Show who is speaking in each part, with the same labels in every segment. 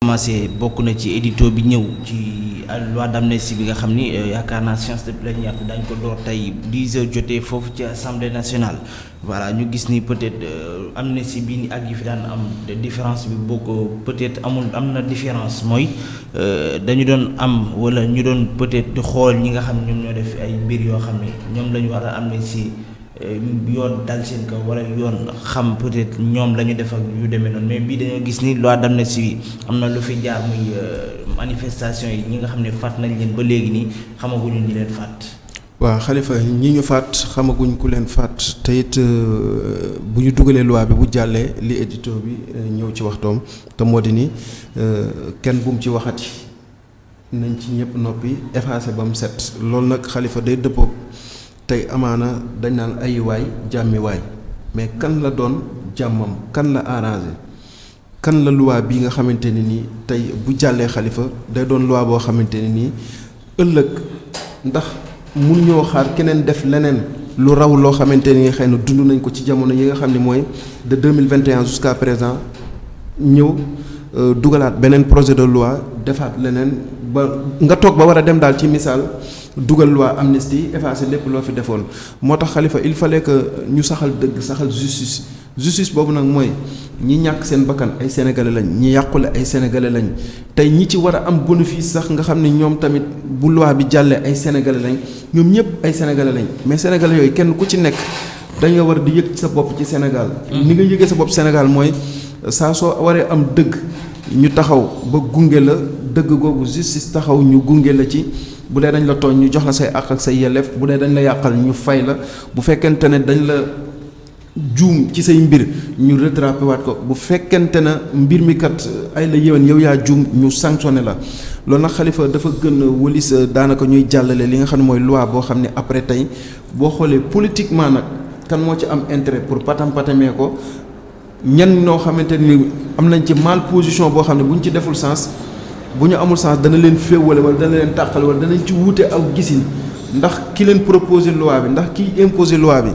Speaker 1: commencé bokk na ci édito bi ñëw ci loi d'amnistie bi nga xam ni yaakaar naa séance de plénière bi dañ ko door tey 10 heures jotee foofu ci assemblée nationale. voilà ñu gis ni peut-être amnistie bi ni ak yi fi daan am différence bi boo ko peut-être am na différence mooy dañu doon am wala ñu doon peut-être di xool ñi nga xam ñoom ñoo def ay mbir yoo xam ne ñoom la ñu war a amnistie yoon dal seen kaw wala yoon xam peut-être ñoom la ñu def ak yu demee noonu mais bii dañoo gis ni loi d'amnistie bi am na lu fi jaar muy manifestation yi ñi nga xam ne faat nañ leen ba léegi nii xamaguñu ñi leen faat.
Speaker 2: waaw Khalifa ñi ñu faat xamaguñ ku leen faat te it bu ñu dugalee loi bi bu jàllee li édito bi ñëw ci waxtoom te moo di ni kenn bu mu ci waxati nañ ci ñëpp noppi effacé ba mu set loolu nag Khalifa day dëppoo. tey amaana dañ naan ay waay jàmmi waay mais kan la doon jàmmam kan la arrangé kan la loi bi nga xamante ni nii tey bu jàllee Khalifa day doon loi boo xamante ni nii ëllëg ndax mun ñoo xaar keneen def leneen lu raw loo xamante ni xëy na dund nañ ko ci jamono yi nga xam ne mooy de 2021 jusqu'à présent ñëw dugalaat beneen projet de loi defaat leneen ba nga toog ba war a dem daal ci misaal dugal loi amnistie effacé lépp loo fi defoon moo tax Khalifa il fallait que ñu saxal dëgg saxal justice boobu nag mooy ñi ñàkk seen bakkan ay sénégalais lañ ñi yàqule ay sénégalais lañ tey ñi ci war a am bénéfice sax nga xam ne ñoom tamit bu loi bi jàllee ay sénégalais lañ ñoom ñëpp ay sénégalais lañ mais sénégalais yooyu kenn ku ci nekk dañ nga war di yëg sa bopp ci Sénégal. ni nga yëgee sa bopp Sénégal mooy saa soo waree am dëgg ñu taxaw ba gunge la dëgg googu justice taxaw ñu gunge la ci. bu dee dañ la tooñ ñu jox la say àq ak say yelleef bu dee dañ la yàqal ñu fay la bu fekkente ne dañ la juum ci say mbir ñu rattrapé waat ko bu fekkente na mbir mi kat ay la yéwén yow yaa juum ñu sanctionné la loolu nag Khalifa dafa gën a wëlis daanaka ñuy jàllale li nga xam ne mooy loi boo xam ne après tey boo xoolee politiquement nag kan moo ci am intérêt pour patamee ko ñan noo xamante ni am nañ ci mal position boo xam ne bu ñu ci deful sens bu ñu amul sens dana leen féewale wala dana leen tàqal wala danañ ci wuute aw gisin ndax ki leen proposé loi bi ndax kiy imposé loi bi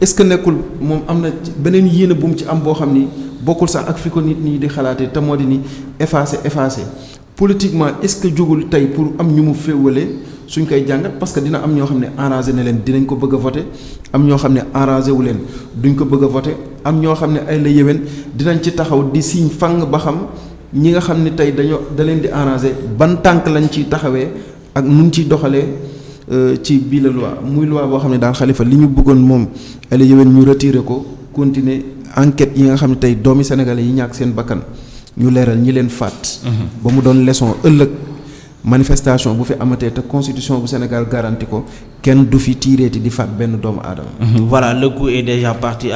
Speaker 2: est-ce que nekkul moom am na beneen yéene bu mu ci am boo xam ni bokkul sax ak fi ko nit ñi di xalaatee te moo di ni effacé politiquement est-ce que jógul tey pour am ñu mu féewale suñ koy jàngat parce que dina am ñoo xam ne arrangé na leen dinañ ko bëgg a voté am ñoo xam ne arrangé wu leen duñ ko bëgg a voté am ñoo xam ne ay la yéwén dinañ ci taxaw di signe fang ba xam ñi nga xam ne tey da leen di arrangé ban tànk lañ ciy taxawee ak nun ciy doxalee ci bii la loi muy loi boo xam ne daal Khalifa li ñu bëggoon moom ay la yéwén ñu retiré ko continuer enquête yi nga xam ne tey doomi sénégalais yi ñàkk seen bakkan ñu leeral ñi leen faat. ba mu doon leçon ëllëg manifestation bu fi amatee te constitution bu Sénégal garanti ko kenn du fi tiireeti di faat benn doomu aadama.
Speaker 1: voilà le coup est déjà parti.